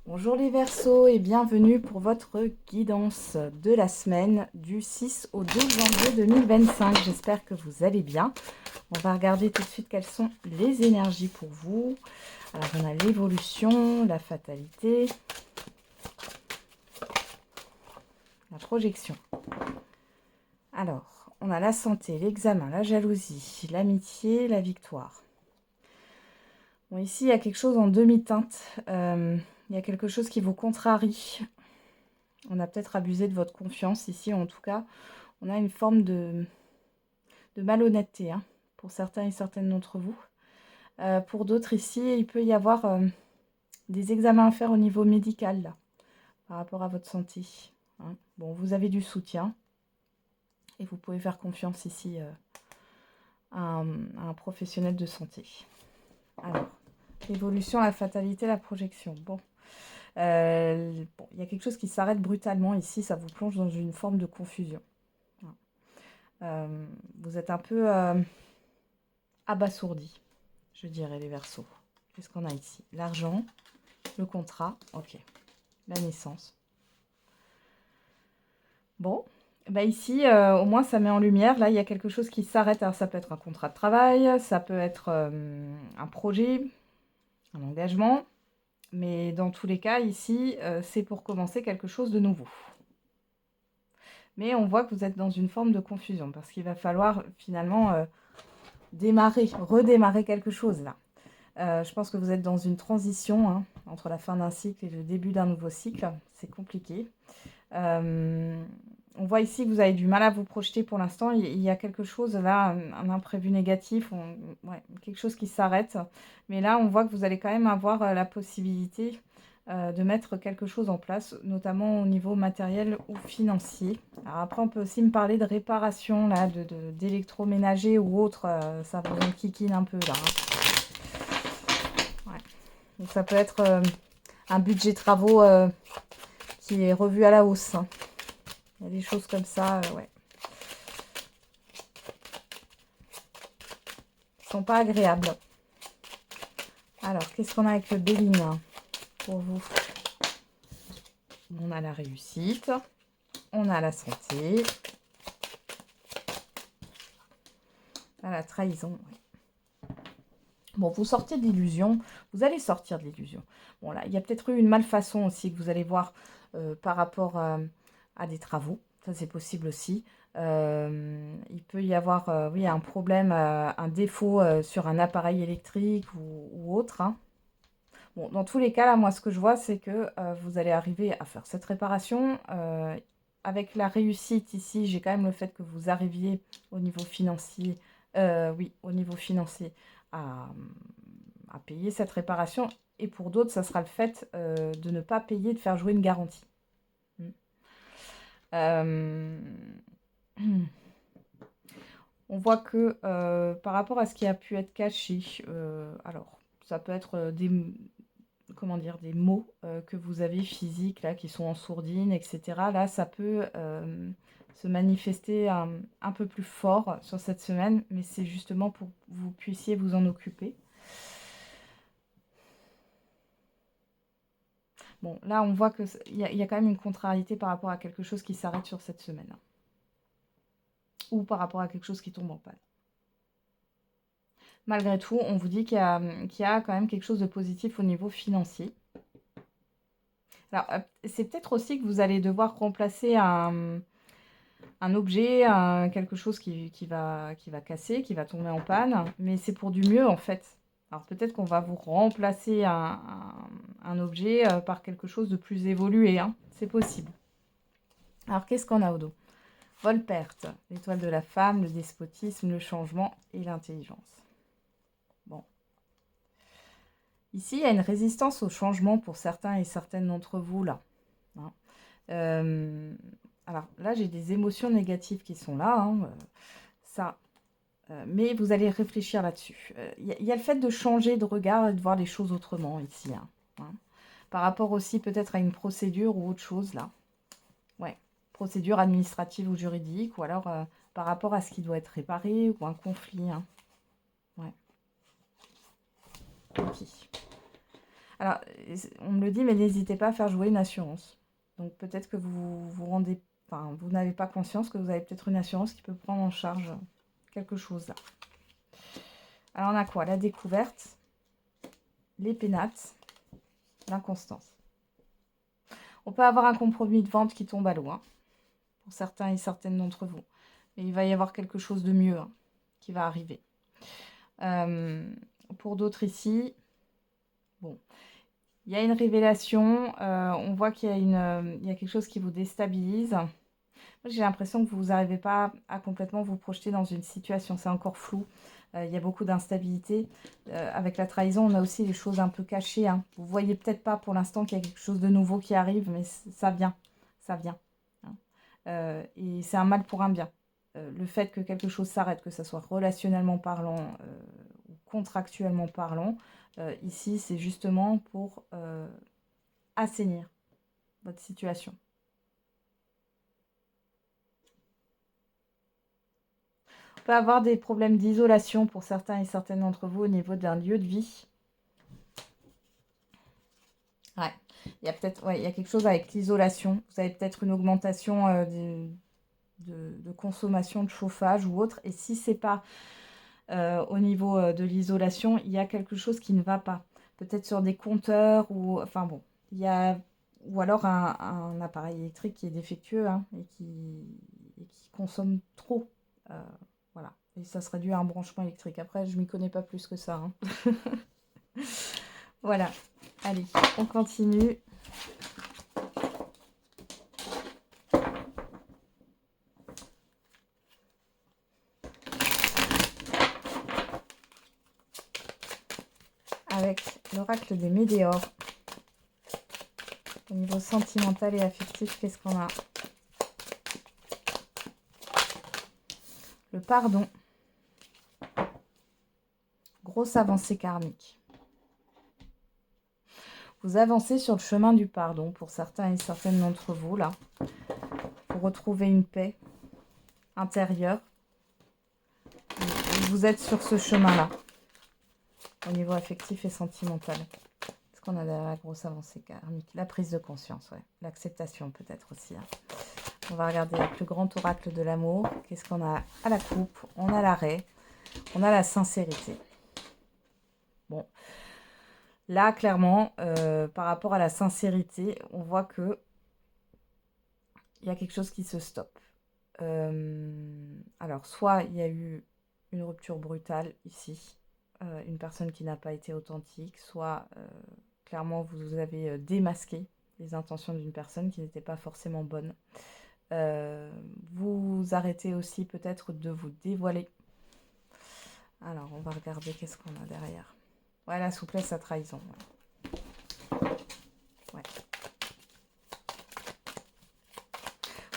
Bonjour les Verseaux et bienvenue pour votre guidance de la semaine du 6 au 12 janvier 2025. J'espère que vous allez bien. On va regarder tout de suite quelles sont les énergies pour vous. Alors on a l'évolution, la fatalité, la projection. Alors, on a la santé, l'examen, la jalousie, l'amitié, la victoire. Bon, ici, il y a quelque chose en demi-teinte. Il y a quelque chose qui vous contrarie. On a peut-être abusé de votre confiance ici. En tout cas, on a une forme de malhonnêteté pour certains et certaines d'entre vous. Pour d'autres ici, il peut y avoir des examens à faire au niveau médical là, par rapport à votre santé. Bon, vous avez du soutien et vous pouvez faire confiance ici à un professionnel de santé. Alors, l'évolution, la fatalité, la projection. Bon, il y a quelque chose qui s'arrête brutalement ici, ça vous plonge dans une forme de confusion. Vous êtes un peu abasourdi, je dirais, les Verseaux. Qu'est-ce qu'on a ici? L'argent, le contrat, ok. La naissance. Bon, bah ici, au moins, ça met en lumière. Là, il y a quelque chose qui s'arrête. Alors, ça peut être un contrat de travail, ça peut être un projet, un engagement. Mais dans tous les cas, ici, c'est pour commencer quelque chose de nouveau. Mais on voit que vous êtes dans une forme de confusion parce qu'il va falloir finalement redémarrer quelque chose là. Je pense que vous êtes dans une transition entre la fin d'un cycle et le début d'un nouveau cycle. C'est compliqué. On voit ici que vous avez du mal à vous projeter pour l'instant. Il y a quelque chose là, un imprévu négatif, quelque chose qui s'arrête. Mais là, on voit que vous allez quand même avoir la possibilité de mettre quelque chose en place, notamment au niveau matériel ou financier. Alors après, on peut aussi me parler de réparation, là, d'électroménager ou autre. Ça vous enquiquine un peu là. Ouais. Donc ça peut être un budget travaux qui est revu à la hausse. Il y a des choses comme ça, ouais. Qui sont pas agréables. Alors, qu'est-ce qu'on a avec le Béline pour vous? On a la réussite. On a la santé. On a la trahison. Ouais. Bon, vous sortez de l'illusion. Vous allez sortir de l'illusion. Bon, là, il y a peut-être eu une malfaçon aussi que vous allez voir par rapport à des travaux. Ça, c'est possible aussi. Il peut y avoir oui, un problème, un défaut sur un appareil électrique ou autre. Bon, dans tous les cas, là, moi, ce que je vois, c'est que vous allez arriver à faire cette réparation. Avec la réussite ici, j'ai quand même le fait que vous arriviez au niveau financier, oui, au niveau financier, à, à payer cette réparation. Et pour d'autres, ça sera le fait de ne pas payer, de faire jouer une garantie. Euh, On voit que par rapport à ce qui a pu être caché, alors ça peut être comment dire, des mots que vous avez physiques là qui sont en sourdine, etc. Là, ça peut se manifester un peu plus fort sur cette semaine, mais c'est justement pour que vous puissiez vous en occuper. Bon, là, on voit qu'il y a quand même une contrariété par rapport à quelque chose qui s'arrête sur cette semaine. Ou par rapport à quelque chose qui tombe en panne. Malgré tout, on vous dit qu'il y a quand même quelque chose de positif au niveau financier. Alors, c'est peut-être aussi que vous allez devoir remplacer un objet, quelque chose qui va casser, qui va tomber en panne, mais c'est pour du mieux en fait. Alors peut-être qu'on va vous remplacer un objet par quelque chose de plus évolué, c'est possible. Alors qu'est-ce qu'on a au dos? Vol-perte, l'étoile de la femme, le despotisme, le changement et l'intelligence. Bon. Ici, il y a une résistance au changement pour certains et certaines d'entre vous là. Alors là, j'ai des émotions négatives qui sont là. Ça, mais vous allez réfléchir là-dessus. Il y a le fait de changer de regard et de voir les choses autrement ici. Par rapport aussi peut-être à une procédure ou autre chose là. Ouais, procédure administrative ou juridique, ou alors par rapport à ce qui doit être réparé ou un conflit. Ouais. Ok. Alors, on me le dit, mais n'hésitez pas à faire jouer une assurance. Donc peut-être que vous n'avez pas conscience que vous avez peut-être une assurance qui peut prendre en charge quelque chose là. Alors on a quoi? La découverte, les pénates, l'inconstance. On peut avoir un compromis de vente qui tombe à l'eau, hein, pour certains et certaines d'entre vous. Mais il va y avoir quelque chose de mieux, hein, qui va arriver. Pour d'autres ici, bon, il y a une révélation. On voit qu'il y a quelque chose qui vous déstabilise. J'ai l'impression que vous n'arrivez pas à complètement vous projeter dans une situation. C'est encore flou. Il y a beaucoup d'instabilité. Avec la trahison, on a aussi les choses un peu cachées, hein. Vous ne voyez peut-être pas pour l'instant qu'il y a quelque chose de nouveau qui arrive, mais ça vient. Ça vient, hein. Et c'est un mal pour un bien. Le fait que quelque chose s'arrête, que ce soit relationnellement parlant ou contractuellement parlant, ici, c'est justement pour assainir votre situation. On peut avoir des problèmes d'isolation pour certains et certaines d'entre vous au niveau d'un lieu de vie. Ouais, il y a peut-être, ouais, il y a quelque chose avec l'isolation. Vous avez peut-être une augmentation de consommation de chauffage ou autre. Et si c'est pas au niveau de l'isolation, il y a quelque chose qui ne va pas. Peut-être sur des compteurs ou, enfin bon, il y a, ou alors un appareil électrique qui est défectueux, hein, et qui consomme trop. Voilà. Et ça serait dû à un branchement électrique. Après, je m'y connais pas plus que ça, hein. Voilà. Allez, on continue. Avec l'oracle des météores. Au niveau sentimental et affectif, qu'est-ce qu'on a? Le pardon. Grosse avancée karmique. Vous avancez sur le chemin du pardon pour certains et certaines d'entre vous, là. Pour retrouver une paix intérieure. Vous êtes sur ce chemin-là. Au niveau affectif et sentimental. Qu'est-ce qu'on a derrière la grosse avancée karmique? La prise de conscience, ouais. L'acceptation peut-être aussi, hein. On va regarder le plus grand oracle de l'amour. Qu'est-ce qu'on a à la coupe? On a l'arrêt. On a la sincérité. Bon. Là, clairement, par rapport à la sincérité, on voit que il y a quelque chose qui se stoppe. Alors, soit il y a eu une rupture brutale ici, une personne qui n'a pas été authentique, soit clairement vous avez démasqué les intentions d'une personne qui n'était pas forcément bonne. Vous arrêtez aussi peut-être de vous dévoiler. Alors, on va regarder qu'est-ce qu'on a derrière. Ouais, la souplesse à trahison. Ouais.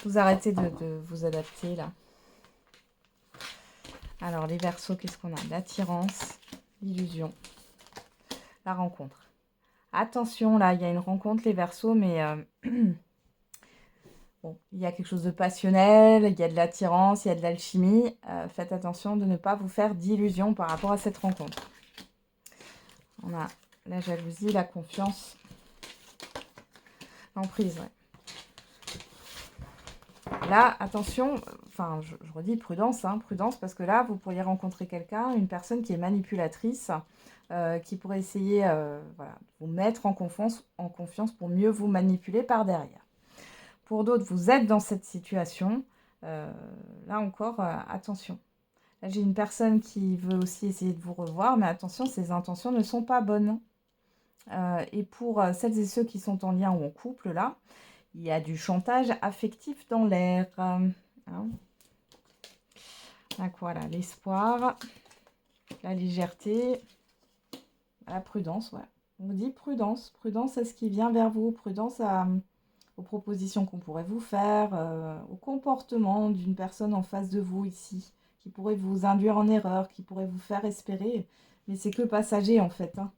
Vous arrêtez de vous adapter, là. Alors, les Verseaux, qu'est-ce qu'on a? L'attirance, l'illusion, la rencontre. Attention, là, il y a une rencontre, les Verseaux, mais... bon, il y a quelque chose de passionnel, il y a de l'attirance, il y a de l'alchimie. Faites attention de ne pas vous faire d'illusions par rapport à cette rencontre. On a la jalousie, la confiance, l'emprise, ouais. Là, attention, enfin, je redis prudence, hein, prudence, parce que là, vous pourriez rencontrer quelqu'un, une personne qui est manipulatrice, qui pourrait essayer voilà, de vous mettre en confiance pour mieux vous manipuler par derrière. Pour d'autres, vous êtes dans cette situation. Là encore, attention. Là, j'ai une personne qui veut aussi essayer de vous revoir, mais attention, ses intentions ne sont pas bonnes. Et pour celles et ceux qui sont en lien ou en couple, là, il y a du chantage affectif dans l'air. Hein. Donc voilà, l'espoir, la légèreté, la prudence, ouais. On vous dit prudence, prudence à ce qui vient vers vous, prudence aux propositions qu'on pourrait vous faire, au comportement d'une personne en face de vous ici, qui pourrait vous induire en erreur, qui pourrait vous faire espérer, mais c'est que passager en fait, hein.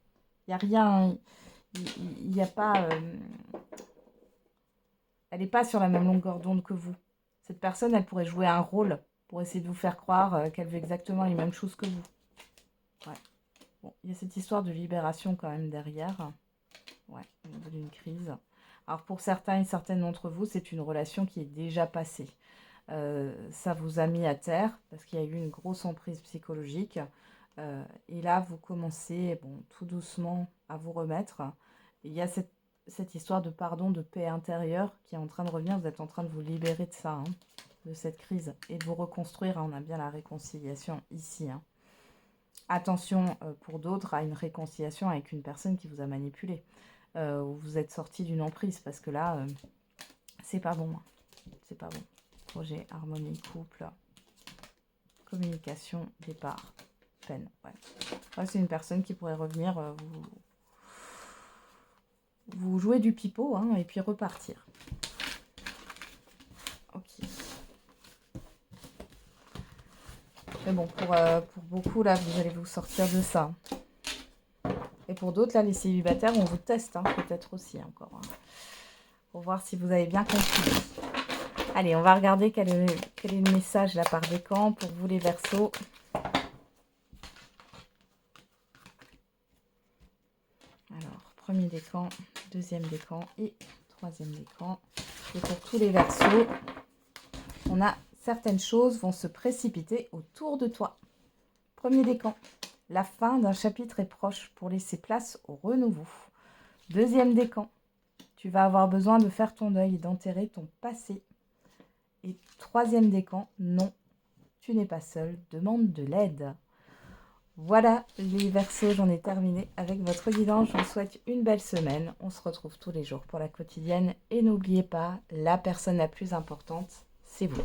Il n'y a rien, il n'y a pas... elle n'est pas sur la même longueur d'onde que vous. Cette personne, elle pourrait jouer un rôle pour essayer de vous faire croire qu'elle veut exactement les mêmes choses que vous. Ouais. Bon, il y a cette histoire de libération quand même derrière. Ouais, au niveau d'une crise. Alors pour certains et certaines d'entre vous, c'est une relation qui est déjà passée. Ça vous a mis à terre parce qu'il y a eu une grosse emprise psychologique. Et là, vous commencez, bon, tout doucement à vous remettre. Il y a cette histoire de pardon, de paix intérieure qui est en train de revenir. Vous êtes en train de vous libérer de ça, hein, de cette crise et de vous reconstruire. On a bien la réconciliation ici, hein. Attention, pour d'autres, à une réconciliation avec une personne qui vous a manipulé. Où vous êtes sorti d'une emprise parce que là, c'est pas bon, hein. C'est pas bon. Projet, harmonie, couple, communication, départ, peine. Ouais. Ouais, c'est une personne qui pourrait revenir vous jouer du pipeau, hein, et puis repartir. Ok. Mais bon, pour beaucoup, là, vous allez vous sortir de ça. Et pour d'autres, là, les célibataires, on vous teste, hein, peut-être aussi encore, hein, pour voir si vous avez bien compris. Allez, on va regarder quel est le message là par décan pour vous les Verseaux. Alors, premier décan, deuxième décan et troisième décan. Et pour tous les Verseaux, on a certaines choses vont se précipiter autour de toi. Premier décan, la fin d'un chapitre est proche pour laisser place au renouveau. Deuxième décan, tu vas avoir besoin de faire ton deuil et d'enterrer ton passé. Et troisième décan, non, tu n'es pas seul, demande de l'aide. Voilà les Verseaux, j'en ai terminé avec votre guidance. Je vous souhaite une belle semaine. On se retrouve tous les jours pour la quotidienne. Et n'oubliez pas, la personne la plus importante, c'est vous.